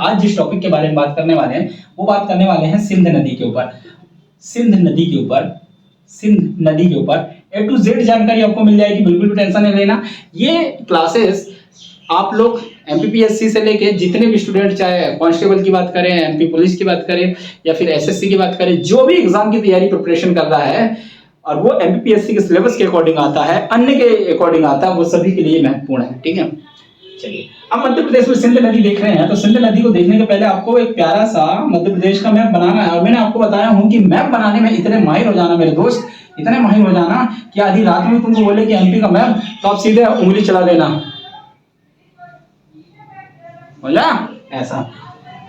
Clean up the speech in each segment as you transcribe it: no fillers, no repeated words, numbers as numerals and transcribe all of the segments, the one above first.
आज जिस टॉपिक के बारे में बात करने वाले हैं वो बात करने वाले हैं सिंध नदी के ऊपर। सिंध नदी के ऊपर, सिंध नदी के ऊपर A to Z जानकारी आपको मिल जाएगी, बिल्कुल भी टेंशन नहीं लेना। ये क्लासेस आप लोग एमपीपीएससी से लेके जितने भी स्टूडेंट, चाहे कांस्टेबल की बात करें, एमपी पुलिस की बात करें या फिर एसएससी की बात करें, जो भी एग्जाम की तैयारी प्रिपरेशन कर रहा है और वो एमपीपीएससी के सिलेबस के अकॉर्डिंग आता है, अन्य के अकॉर्डिंग आता है, वो सभी के लिए महत्वपूर्ण है। ठीक है, चलिए अब मध्य प्रदेश में सिंध नदी देख रहे हैं, तो सिंध नदी को देखने के पहले आपको एक प्यारा सा मध्य प्रदेश का मैप बनाना है। और मैंने आपको बताया हूं कि मैप बनाने में इतने माहिर हो जाना मेरे दोस्त, इतने माहिर हो जाना कि आधी रात में तुमको बोले कि एमपी का मैप, तो आप सीधे उंगली चला देना, बोला ऐसा।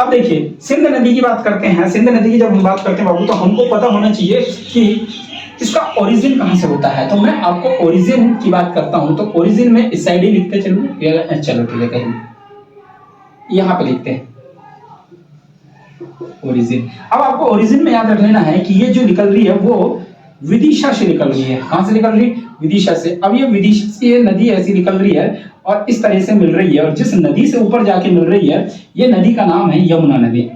अब देखिए सिंध नदी की बात करते हैं। सिंध नदी की जब हम बात करते हैं बाबू, तो हमको पता होना चाहिए कि इसका ओरिजिन कहां से होता है। तो मैं आपको ओरिजिन की बात करता हूं, तो ओरिजिन में इस साइड ही लिखते चलो, चलो ठीक है, कहीं यहां पे लिखते हैं ओरिजिन। अब आपको ओरिजिन में याद रख लेना है कि ये जो निकल रही है वो विदिशा से निकल रही है। कहां से निकल रही है? विदिशा से। अब ये विदिशा से ये नदी ऐसी निकल रही है और इस तरह से मिल रही है, और जिस नदी से ऊपर जाके मिल रही है ये नदी का नाम है यमुना नदी,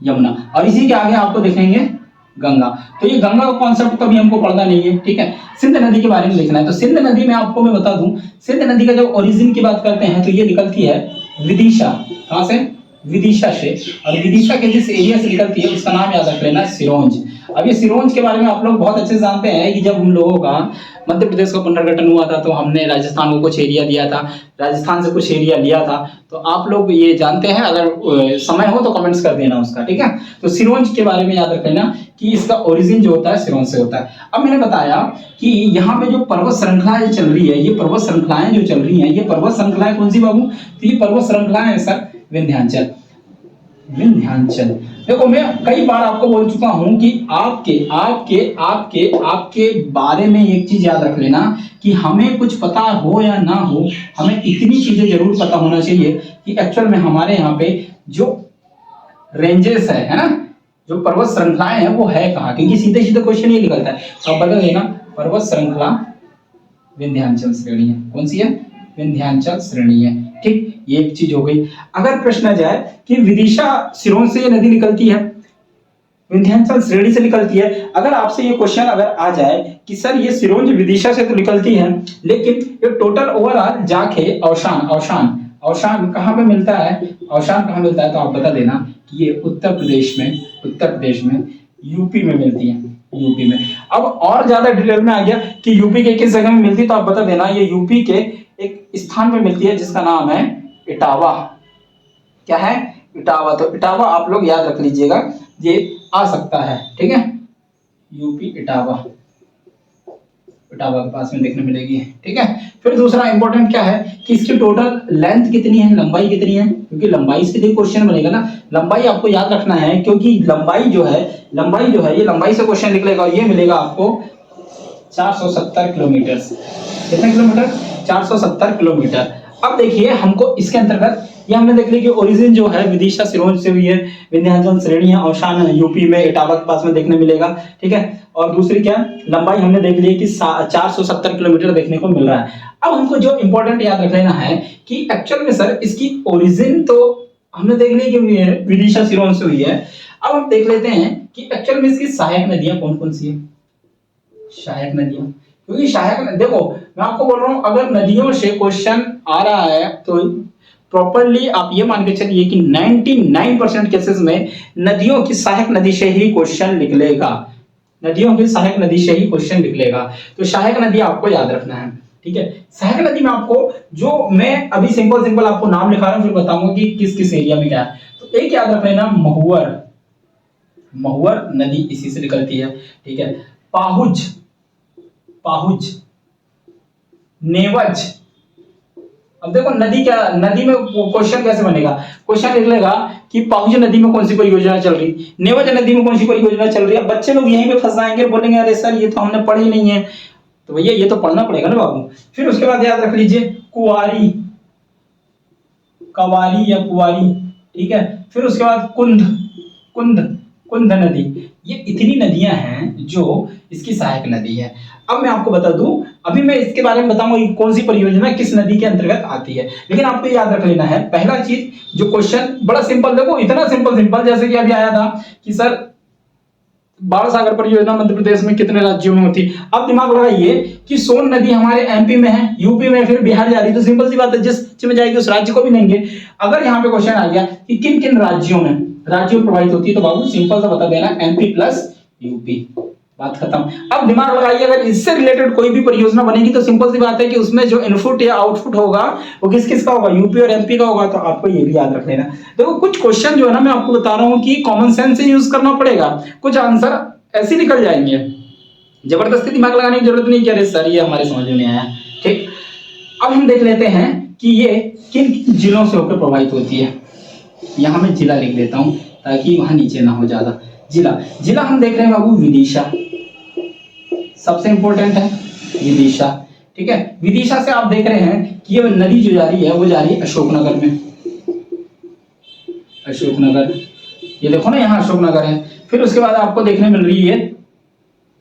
यमुना। और इसी के आगे आपको देखेंगे गंगा। तो ये गंगा का कॉन्सेप्ट कभी हमको पढ़ना नहीं है, ठीक है। सिंध नदी के बारे में देखना है। तो सिंध नदी में आपको मैं बता दूं, सिंध नदी का जब ओरिजिन की बात करते हैं तो ये निकलती है विदिशा। कहां से? विदिशा से। और विदिशा के जिस एरिया से निकलती है उसका नाम याद रख लेना, सिरोंज। अब ये सिरोंज के बारे में आप लोग बहुत अच्छे से जानते हैं कि जब हम लोगों का मध्य प्रदेश का पुनर्गठन हुआ था तो हमने राजस्थान को कुछ एरिया दिया था, राजस्थान से कुछ एरिया लिया था। तो आप लोग ये जानते हैं, अगर समय हो तो कमेंट्स कर देना उसका, ठीक है। तो सिरोंज के बारे में याद रख लेना कि इसका ओरिजिन जो होता है सिरोंज से होता है। अब मैंने बताया कि यहाँ पे जो पर्वत श्रृंखलाएं चल रही है, ये पर्वत श्रृंखलाएं जो चल रही हैं, ये पर्वत श्रृंखलाएं कौन सी बाबू? तो ये पर्वत श्रृंखलाएं है सर विंध्याचल। विंध्याचल देखो, मैं कई बार आपको बोल चुका हूं कि आपके आपके आपके आपके बारे में एक चीज याद रख लेना कि हमें कुछ पता हो या ना हो, हमें इतनी चीजें जरूर पता होना चाहिए कि एक्चुअल में हमारे यहाँ पे जो रेंजेस है ना, जो पर्वत श्रृंखलाएं हैं वो है कहाँ, क्योंकि सीधे सीधे क्वेश्चन ये निकलता है। तो आप बता देना पर्वत श्रृंखला विंध्याचल श्रेणी है। कौन सी है? विंध्याचल श्रेणी है, ठीक। ये एक चीज हो गई। अगर प्रश्न आ जाए कि विदिशा सिरोंज से ये नदी निकलती है, विंध्याचल श्रेणी से निकलती है, अगर आपसे ये क्वेश्चन अगर आ जाए कि सर ये सिरोंज विदिशा से तो निकलती है, लेकिन ये टोटल ओवरऑल जाके औशान औशान औशान कहाँ पे मिलता है, औशान कहाँ मिलता है, तो आप बता देना कि ये उत्तर प्रदेश में यूपी में मिलती है, यूपी में। अब और ज्यादा डिटेल में आ गया कि यूपी के किस जगह में मिलती है, तो आप बता देना ये यूपी के एक स्थान पे मिलती है जिसका नाम है इटावा। क्या है? इटावा। तो इटावा आप लोग याद रख लीजिएगा, ये आ सकता है, ठीक है। यूपी इटावा, इटावा के पास में देखने मिलेगी, ठीक है। फिर दूसरा इंपॉर्टेंट क्या है कि इसकी टोटल लेंथ कितनी है, लंबाई कितनी है, क्योंकि लंबाई से भी क्वेश्चन बनेगा ना। लंबाई आपको याद रखना है, क्योंकि लंबाई जो है ये लंबाई से क्वेश्चन निकलेगा और ये मिलेगा आपको 470 किलोमीटर। कितने किलोमीटर? 470 किलोमीटर। अब देखिए हमको इसके अंतर्गत ये हमने देख लिया कि ओरिजिन जो है विदिशा सिरोंज से हुई है, विंध्याचल श्रेणी है, औशान यूपी में इटावा के पास में देखने मिलेगा, ठीक है। और दूसरी क्या? लंबाई हमने देख ली कि 470 किलोमीटर देखने को मिल रहा है। अब हमको जो इंपॉर्टेंट याद रख लेना है कि एक्चुअल में सर इसकी ओरिजिन तो हमने देख ली कि विदिशा सिरोंज से हुई है। अब हम देख लेते हैं कि एक्चुअल में इसकी सहायक नदियां कौन कौन सी है। सहायक नदियां, क्योंकि सहायक, देखो मैं आपको बोल रहा हूं अगर नदियों से क्वेश्चन आ रहा है तो प्रॉपर्ली आप ये मान के चलिए कि 99% केसेस में नदियों की सहायक नदी से ही क्वेश्चन निकलेगा, नदियों की सहायक नदी से ही क्वेश्चन निकलेगा। तो सहायक नदी आपको याद रखना है, ठीक है। सहायक नदी में आपको जो मैं अभी सिंपल आपको नाम लिखा रहा हूं, फिर बताऊंगा कि किस किस एरिया में क्या है। तो एक याद रख लेना, महुवर नदी इसी से निकलती है, ठीक है। पाहुज, नेवज। अब देखो नदी में क्वेश्चन कैसे बनेगा, क्वेश्चन निकलेगा कि पाहुज नदी में कौन सी परियोजना चल रही, नेवज नदी में कौन सी परियोजना चल रही है। बच्चे लोग यहीं पे फंस जाएंगे, बोलेंगे अरे सर ये तो हमने पढ़ी नहीं है। तो भैया ये तो पढ़ना पड़ेगा ना बाबू। फिर उसके बाद याद रख लीजिए कुवारी, कवारी या कुवारी, ठीक है। फिर उसके बाद कुंद नदी। ये इतनी नदियां हैं जो इसकी सहायक नदी है। अब मैं आपको बता दूं, अभी मैं इसके बारे में बताऊंगा कौन सी परियोजना किस नदी के अंतर्गत आती है, लेकिन आपको याद रख लेना है पहला चीज जो क्वेश्चन बड़ा सिंपल, देखो इतना सिंपल जैसे कि अभी आया था कि सर बाल सागर परियोजना मध्य प्रदेश में कितने राज्यों में होती है। अब दिमाग लगाइए कि सोन नदी हमारे एमपी में है, यूपी में, फिर बिहार जा रही है, तो सिंपल सी बात है जिस राज्य में जाएगी उस राज्य को भी लेंगे। अगर यहाँ पे क्वेश्चन आ गया कि किन किन राज्यों में प्रभावित होती है, तो बाबू सिंपल सा बता देना एमपी प्लस यूपी, बात खत्म। अब दिमाग लगाइए अगर इससे रिलेटेड कोई भी परियोजना बनेगी तो सिंपल सी बात है कि उसमें जो इनपुट या आउटपुट होगा वो किस किस का होगा, यूपी और एमपी का होगा। तो आपको ये भी याद रख लेना। देखो कुछ क्वेश्चन जो है ना मैं आपको बता रहा हूं कि कॉमन सेंस से यूज करना पड़ेगा, कुछ आंसर ऐसे निकल जाएंगे, जबरदस्ती दिमाग लगाने की जरूरत नहीं, कि सर ये हमारे समझ में नहीं आया। ठीक, अब हम देख लेते हैं कि ये किन किन जिलों से होकर प्रभावित होती है। यहां मैं जिला लिख देता हूं ताकि वहां नीचे ना हो ज्यादा। जिला हम देख रहे हैं बाबू विदिशा, सबसे इंपॉर्टेंट है विदिशा। ठीक है, विदिशा से आप देख रहे हैं कि ये नदी जो जा रही है वो जा रही है अशोकनगर में, अशोकनगर, ये देखो ना यहाँ अशोकनगर है। फिर उसके बाद आपको देखने मिल रही है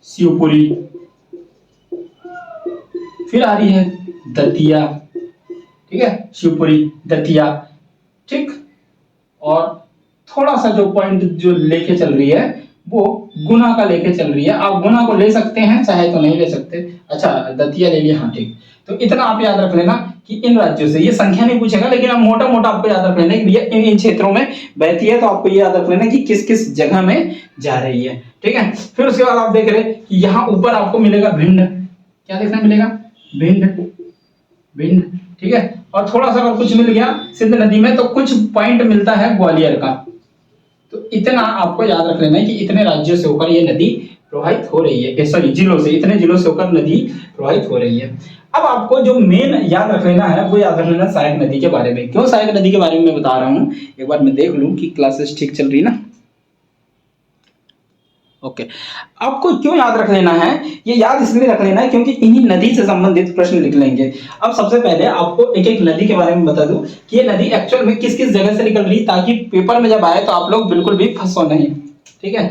शिवपुरी, फिर आ रही है दतिया, ठीक है, शिवपुरी दतिया। ठीक, और थोड़ा सा जो पॉइंट जो लेके चल रही है वो गुना का लेके चल रही है। आप गुना को ले सकते हैं चाहे तो नहीं ले सकते। अच्छा दतिया ले लिया, हाँ ठीक। तो इतना आप याद रख लेना कि इन राज्यों से, ये संख्या नहीं पूछेगा लेकिन आप मोटा मोटा आपको याद रख लेना कि भैया इन क्षेत्रों में बहती है, तो आपको ये याद रख लेना कि किस किस जगह में जा रही है। ठीक है, फिर उसके बाद आप देख रहे हैं कि यहाँ ऊपर आपको मिलेगा भिंड, क्या देखना मिलेगा, भिंड। ठीक है, और थोड़ा सा अगर कुछ मिल गया सिंध नदी में तो कुछ पॉइंट मिलता है ग्वालियर का। तो इतना आपको याद रख लेना है कि इतने राज्यों से होकर ये नदी प्रवाहित हो रही है, सॉरी जिलों से, इतने जिलों से होकर नदी प्रवाहित हो रही है। अब आपको जो मेन याद रख लेना है वो याद रख लेना सहायक नदी के बारे में। क्यों सहायक नदी के बारे में मैं बता रहा हूं, एक बार मैं देख लूं कि क्लासेस ठीक चल रही है ना। ओके, आपको क्यों याद रख लेना है, ये याद इसलिए रख लेना है क्योंकि इन्हीं नदी से संबंधित प्रश्न लिख लेंगे। अब सबसे पहले आपको एक एक नदी के बारे में बता दूं कि ये नदी एक्चुअल में किस किस जगह से निकल रही, ताकि पेपर में जब आए तो आप लोग बिल्कुल भी फंसो नहीं। ठीक है,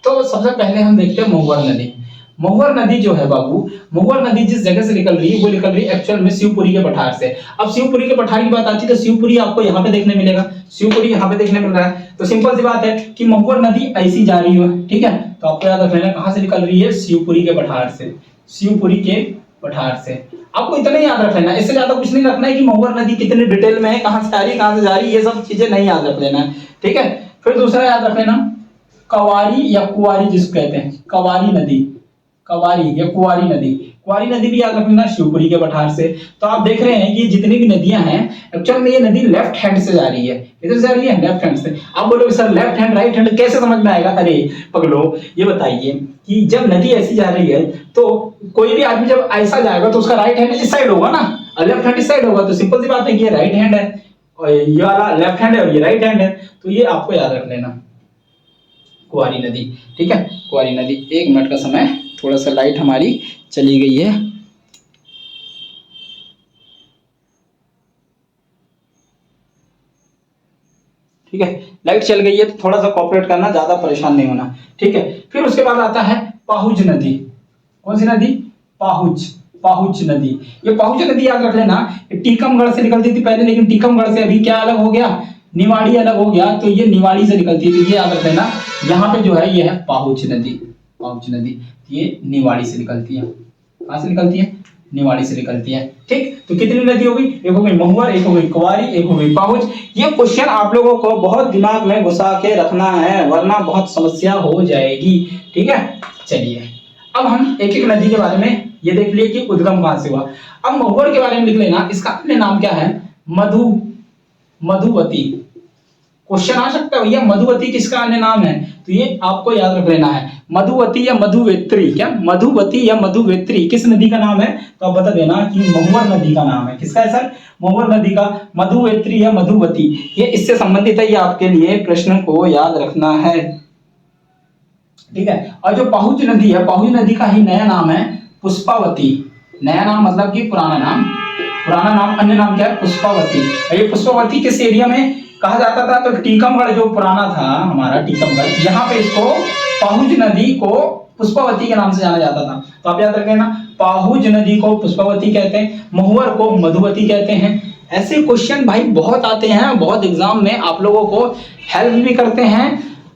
तो सबसे पहले हम देखते हैं महुवर नदी। महुवर नदी जो है बाबू, महुवर नदी जिस जगह से निकल रही है वो निकल रही है एक्चुअल में शिवपुरी के पठार से। अब शिवपुरी के पठार की बात आती है तो शिवपुरी आपको यहाँ पे देखने मिलेगा, शिवपुरी यहाँ पे देखने मिल रहा है। तो सिंपल सी बात है कि महुवर नदी ऐसी जा रही है। ठीक है, तो आपको याद रख लेना कहां से निकल रही है, शिवपुरी के पठार से, शिवपुरी के पठार से। आपको इतना याद रख लेना, इससे ज्यादा कुछ नहीं रखना है कि महुवर नदी कितने डिटेल में है, कहां से आ रही है, कहां से जा रही है, ये सब चीजें नहीं याद रख लेना है। ठीक है, फिर दूसरा याद रख लेना कवारी या कुआरी जिसको कहते हैं, कवारी नदी, कवारी या कुआरी नदी, कुआरी नदी भी याद रखना शिवपुरी के पठार से। तो आप देख रहे हैं कि जितनी भी नदियां हैं एक्चुअल में ये नदी लेफ्ट हैंड से जा रही है, इधर से जा रही है लेफ्ट हैंड से। आप बोलोगे sir left hand right hand कैसे समझ में आएगा, अरे पगलो ये बताइए कि जब नदी ऐसी जा रही है तो कोई भी आदमी जब ऐसा जाएगा तो उसका राइट हैंड इस साइड होगा ना, और लेफ्ट हैंड इस साइड होगा। तो सिंपल सी बात है कि ये राइट हैंड है और ये वाला लेफ्ट हैंड है और ये राइट हैंड है। तो ये आपको याद रख लेना कुआरी नदी। ठीक है, कुआरी नदी। 1 मिनट का समय, थोड़ा सा लाइट हमारी चली गई है। ठीक है, लाइट चल गई है तो थोड़ा सा कोऑपरेट करना, ज्यादा परेशान नहीं होना। ठीक है, फिर उसके बाद आता है पाहुज नदी। कौन सी नदी, पाहुज नदी। ये पाहुज नदी याद रख लेना, टीकमगढ़ से निकलती थी पहले, लेकिन टीकमगढ़ से अभी क्या अलग हो गया, निवाड़ी अलग हो गया, तो ये निवाड़ी से निकलती थी। ये याद रख लेना, यहाँ पे जो है ये है पाहुज नदी, पाहुज नदी ये निवाड़ी से निकलती है। कहां से निकलती है, निवाड़ी से निकलती है। ठीक, तो कितनी नदी हो गई, एक हो गई महुवर, एक हो गई कुआरी, एक हो गई पाहुज। ये क्वेश्चन आप लोगों को बहुत दिमाग में घुसा के रखना है वरना बहुत समस्या हो जाएगी। ठीक है, चलिए अब हम एक एक नदी के बारे में ये देख लिए कि उद्गम कहां से हुआ। अब महुवर के बारे में लिख लेना, इसका अन्य नाम क्या है, मधुवती। क्वेश्चन आ सकता है भैया मधुवती किसका अन्य नाम है, तो ये आपको याद रख लेना है मधुवती या मधुवेत्री। क्या मधुवती या मधुवेत्री किस नदी का नाम है, तो आप बता देना कि महुवर नदी का नाम है। किसका है सर, महुवर नदी का। मधुवेत्री या मधुवती ये इससे संबंधित है, ये आपके लिए प्रश्न को याद रखना है। ठीक है, और जो पाहुज नदी है, पाहुज नदी का ही नया नाम है पुष्पावती। नया नाम मतलब कि पुराना नाम, पुराना नाम, अन्य नाम क्या है, पुष्पावती। ये पुष्पावती किस एरिया में कहा जाता था, तो टीकमगढ़ जो पुराना था हमारा टीकमगढ़, यहाँ पे इसको पाहुज नदी को पुष्पावती के नाम से जाना जाता था। तो आप याद रख लेना, पाहुज नदी को पुष्पावती कहते हैं, महुवर को मधुवती कहते हैं। ऐसे क्वेश्चन भाई बहुत आते हैं, बहुत एग्जाम में आप लोगों को हेल्प भी करते हैं।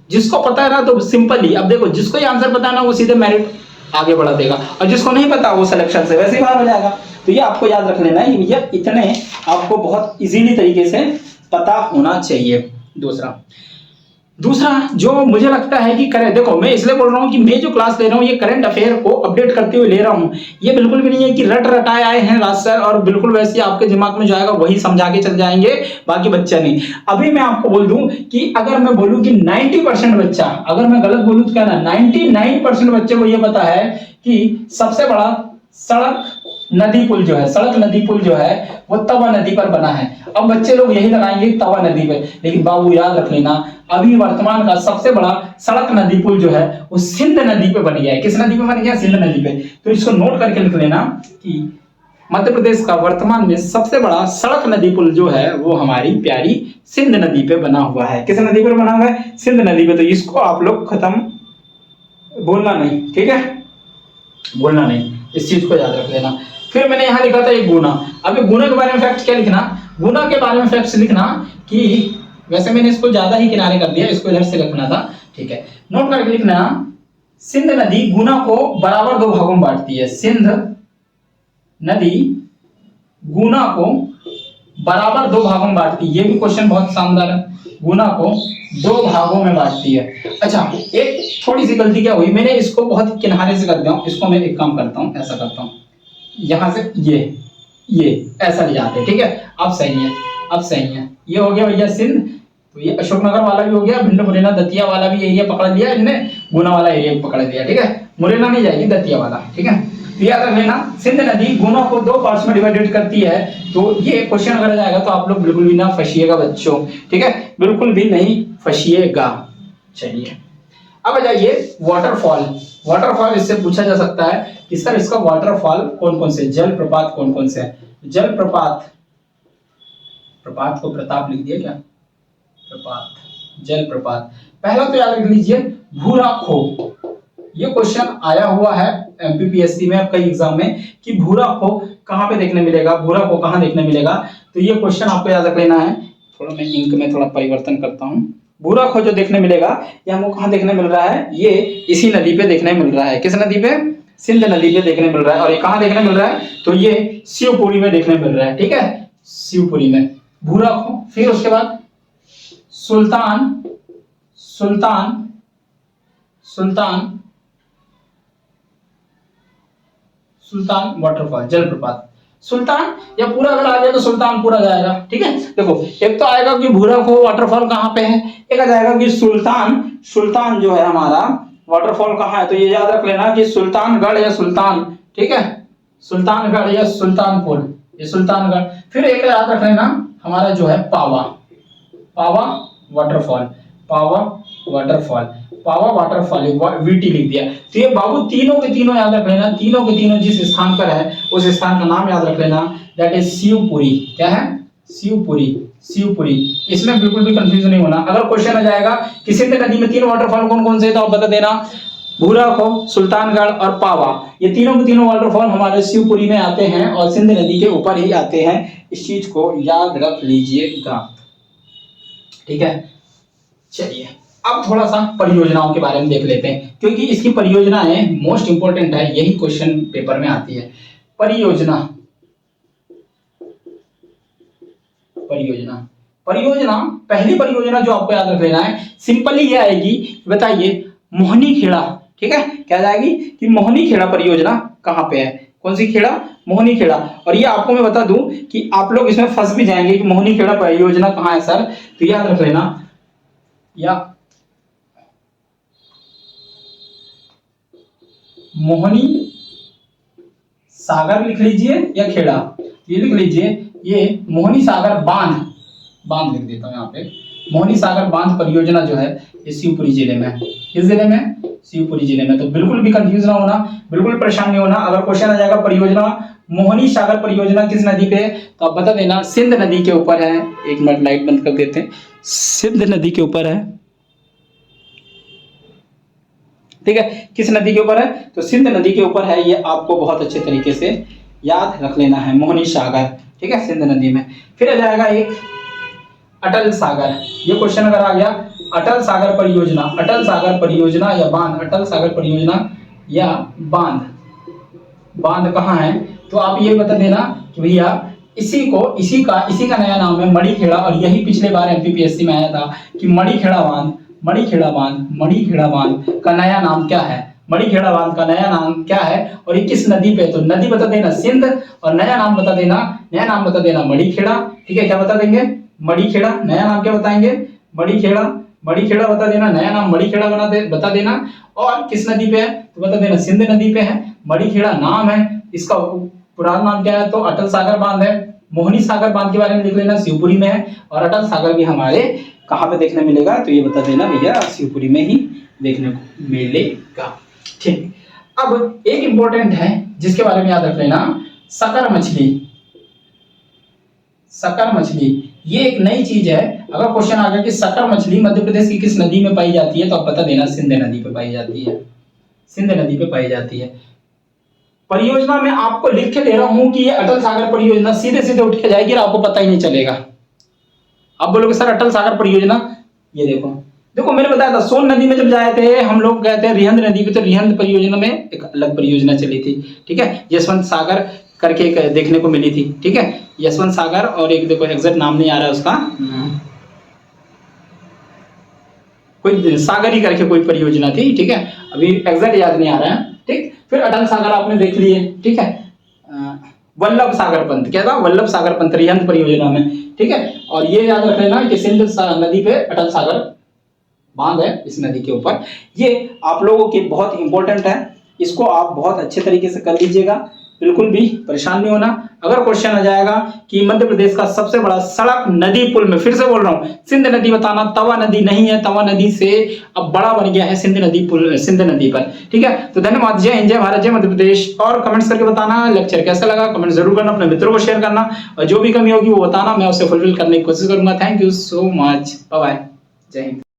जिसको पता है ना तो सिंपल ही, अब देखो जिसको ये आंसर पता है ना वो सीधे मेरिट आगे बढ़ा देगा, और जिसको नहीं पता वो सिलेक्शन से वैसे ही बाहर हो जाएगा। तो ये आपको याद रख लेना है, ये इतने आपको बहुत इजीली तरीके से पता होना चाहिए। दूसरा जो मुझे लगता है कि करें, देखो मैं इसलिए बोल रहा हूँ कि मैं जो क्लास ले रहा हूँ ये करंट अफेयर को अपडेट करते हुए ले रहा हूँ। ये बिल्कुल भी नहीं है कि रट रटाए आए हैं राज सर और बिल्कुल वैसे आपके दिमाग में जो आएगा वही समझा के चल जाएंगे, बाकी बच्चा नहीं। अभी मैं आपको बोल दूं कि अगर मैं बोलूं कि 90% बच्चा, अगर मैं गलत बोलूं तो क्या ना 99% बच्चे को ये पता है कि सबसे बड़ा सड़क नदी पुल जो है, सड़क नदी पुल जो है वो तवा नदी पर बना है। अब बच्चे लोग यही लगाएंगे तवा नदी पे, लेकिन बाबू याद रख लेना अभी वर्तमान का सबसे बड़ा सड़क नदी पुल जो है वो सिंध नदी पे बन गया है। किस नदी पे बन गया? सिंध नदी पे। तो इसको नोट करके लिख लेना कि मध्य प्रदेश का वर्तमान में सबसे बड़ा सड़क नदी पुल जो है वो हमारी प्यारी सिंध नदी पे बना हुआ है। किस नदी पर बना हुआ है? सिंध नदी पे। तो इसको आप लोग खत्म भूलना नहीं, ठीक है, भूलना नहीं, इस चीज को याद रख लेना। फिर मैंने यहाँ लिखा था एक गुना। अब गुना के बारे में फैक्ट क्या लिखना? गुना के बारे में फैक्ट लिखना कि वैसे मैंने इसको ज्यादा ही किनारे कर दिया, इसको इधर से लिखना था, ठीक है। नोट करके लिखना, सिंध नदी गुना को बराबर 2 भागों में बांटती है। सिंध नदी गुना को बराबर 2 भागों में बांटती है। ये भी क्वेश्चन बहुत शानदार है, गुना को 2 भागों में बांटती है। अच्छा, एक थोड़ी सी गलती क्या हुई, मैंने इसको बहुत किनारे से कर दिया हूं। इसको मैं एक काम करता हूं, ऐसा करता हूं, यहां से ये ऐसा ले जाते हैं, ठीक है। अब सही है, अब सही है। ये हो गया भैया सिंध, तो ये अशोकनगर वाला भी हो गया, भिंड मुरैना दतिया वाला भी एरिया पकड़ लिया इन्होंने, गुना वाला एरिया पकड़ लिया, ठीक है। मुरैना नहीं जाएगी, दतिया वाला, ठीक है। तो याद रख लेना, सिंध नदी गुना को 2 पार्ट्स में डिवाइडेड करती है। तो ये क्वेश्चन अगर जाएगा तो आप लोग बिल्कुल भी ना फंसिएगा बच्चों, ठीक है, बिल्कुल भी नहीं फंसिएगा। चलिए अब आ जाइए वाटरफॉल। वाटरफॉल इससे पूछा जा सकता है कि सर इसका वाटरफॉल कौन कौन से, जल प्रपात कौन कौन से है। जल प्रपात, प्रपात को प्रताप लिख दिया क्या, प्रपात, जल प्रपात। पहला तो याद रख लीजिए भूरा खो। ये क्वेश्चन आया हुआ है एमपीपीएससी में कई एग्जाम में कि भूरा खो कहां पे देखने मिलेगा, भूरा खो कहां देखने मिलेगा। तो ये क्वेश्चन आपको याद रख लेना है। थोड़ा मैं इंक में थोड़ा परिवर्तन करता हूं। भूरा खो जो देखने मिलेगा ये हमको कहां देखने मिल रहा है, ये इसी नदी पे देखने मिल रहा है। किस नदी पे? सिंध नदी पे देखने मिल रहा है। और ये कहां देखने मिल रहा है? तो ये शिवपुरी में देखने मिल रहा है, ठीक है, शिवपुरी में भूरा खो। फिर उसके बाद सुल्तान, सुल्तान, सुल्तान, सुल्तान वाटरफॉल, जलप्रपात। सुल्तान या पूरा अगर आ जाए तो सुल्तान पूरा जाएगा, ठीक है। देखो एक तो आएगा कि भूरा खो वाटरफॉल कहां पे है, एक आ जाएगा कि सुल्तान, सुल्तान जो है हमारा वाटरफॉल कहां है। तो ये याद रख लेना कि सुल्तानगढ़ या सुल्तान, ठीक है, सुल्तानगढ़ या सुल्तानपुर, ये सुल्तानगढ़। फिर एक याद रख लेना हमारा जो है पावा, पावा वाटरफॉल, पावा वाटरफॉल, पावा वाटरफॉल, वीटी लिख दिया। तो ये बाबू तीनों के तीनों याद रख लेना, तीनों के तीनों जिस स्थान पर है उस स्थान का नाम याद रख लेना, दैट इज शिवपुरी। क्या है? शिवपुरी, शिवपुरी। इसमें बिल्कुल भी कंफ्यूजन नहीं होना। अगर क्वेश्चन आ जाएगा कि सिंध नदी में 3 वाटरफॉल कौन कौन से, तो आप बता देना भूरा खो, सुल्तानगढ़ और पावा। ये तीनों के तीनों वाटरफॉल हमारे शिवपुरी में आते हैं और सिंध नदी के ऊपर ही आते हैं। इस चीज को याद रख लीजिएगा, ठीक है। चलिए अब थोड़ा सा परियोजनाओं के बारे में देख लेते हैं, क्योंकि इसकी परियोजनाएं मोस्ट इंपोर्टेंट है, यही क्वेश्चन पेपर में आती है। परियोजना, परियोजना, परियोजना, पहली परियोजना जो आपको याद रख लेना है सिंपली ये आएगी, बताइए मोहनी खेड़ा, ठीक है। क्या जाएगी कि मोहनी खेड़ा परियोजना कहां पे है, कौन सी खेड़ा? मोहनी खेड़ा। और ये आपको मैं बता दूं कि आप लोग इसमें फंस भी जाएंगे कि मोहनी खेड़ा परियोजना कहां है सर, तो याद रख लेना, या मोहनी सागर लिख लीजिए या खेड़ा, ये लिख लीजिए, ये मोहनी सागर बांध, बांध लिख देता हूं यहाँ पे। मोहनी सागर बांध परियोजना जो है ये शिवपुरी जिले में है। किस जिले में? शिवपुरी जिले में। तो बिल्कुल भी कंफ्यूज ना होना, बिल्कुल परेशान नहीं होना। अगर क्वेश्चन आ जाएगा परियोजना मोहनी सागर परियोजना किस नदी पे है, तो आप बता देना सिंध नदी के ऊपर है। एक मिनट लाइट बंद कर देते हैं, सिंध नदी के ऊपर है, ठीक है, किस नदी के ऊपर है? तो सिंध नदी के ऊपर है। ये आपको बहुत अच्छे तरीके से याद रख लेना है, मोहनी सागर, ठीक है, सिंध नदी में। फिर आ जाएगा एक अटल सागर। ये क्वेश्चन अगर आ गया, अटल सागर परियोजना, अटल सागर परियोजना या बांध, अटल सागर परियोजना या बांध, बांध कहाँ है? तो आप ये बता देना कि भैया इसी का नया नाम है मणिखेड़ा। और यही पिछले बार एमपीपीएससी में आया था कि मणिखेड़ा बांध, मणिखेड़ा बांध, मणिखेड़ा बांध का नया नाम क्या है? मणिखेड़ा बांध का नया नाम क्या है और ये किस नदी पे? तो नदी बता देना सिंध, और नया नाम बता देना, नया नाम बता देना मणिखेड़ा, ठीक है। क्या बता देंगे? मणिखेड़ा। नया नाम क्या बताएंगे? मणिखेड़ा, मणिखेड़ा बता देना, नया नाम मणिखेड़ा बता देना। और किस नदी पे है? तो बता देना सिंध नदी पे है। मणिखेड़ा नाम है, इसका पुराना नाम क्या है? तो अटल सागर बांध है। मोहनी सागर बांध के बारे में लिख लेना, शिवपुरी में है। और अटल सागर भी हमारे कहाँ पे देखने मिलेगा? तो ये बता देना भैया शिवपुरी में ही देखने को मिलेगा, ठीक। अब एक इंपॉर्टेंट है जिसके बारे में याद रख लेना, सकर मछली। सकर मछली ये एक नई चीज है। अगर क्वेश्चन आ गया कि सकर मछली मध्य प्रदेश की किस नदी में पाई जाती है, तो आप बता देना सिंध नदी पे पाई जाती है, सिंध नदी पे पाई जाती है। परियोजना में आपको लिख के दे रहा हूं कि ये अटल सागर परियोजना सीधे सीधे उठ के जाएगी और आपको पता ही नहीं चलेगा। आप बोलोगे सर अटल सागर परियोजना, ये देखो देखो मैंने बताया था सोन नदी में जब जाए थे हम लोग, गए थे रिहंद नदी पे, तो रिहंद परियोजना में एक अलग परियोजना चली थी, ठीक है, यशवंत सागर करके एक देखने को मिली थी, ठीक है, यशवंत सागर। और एक देखो एग्जैक्ट नाम नहीं आ रहा है उसका, कोई सागर ही करके कोई परियोजना थी, ठीक है, अभी एग्जैक्ट याद नहीं आ रहा है, ठीक। फिर अटल सागर आपने देख लिए, ठीक है। वल्लभ सागर पंत, क्या था? वल्लभ सागर पंत रिहंद परियोजना में, ठीक है। और ये याद रख लेना कि सिंध नदी पे अटल सागर बांध है, इस नदी के ऊपर। ये आप लोगों के बहुत इंपॉर्टेंट है, इसको आप बहुत अच्छे तरीके से कर लीजिएगा, बिल्कुल भी परेशान नहीं होना। अगर क्वेश्चन आ जाएगा कि मध्य प्रदेश का सबसे बड़ा सड़क नदी पुल में, फिर से बोल रहा हूं, सिंध नदी बताना, तवा नदी नहीं है, तवा नदी से अब बड़ा बन गया है सिंध नदी पुल, सिंध नदी पर, ठीक है। तो धन्यवाद, जय हिंद, जय भारत, जय मध्य प्रदेश। और कमेंट्स करके बताना लेक्चर कैसा लगा, कमेंट जरूर करना, अपने मित्रों को शेयर करना, और जो भी कमी होगी वो बताना, मैं उसे फुलफिल करने की कोशिश करूंगा। Thank you so much, bye bye, जय हिंद।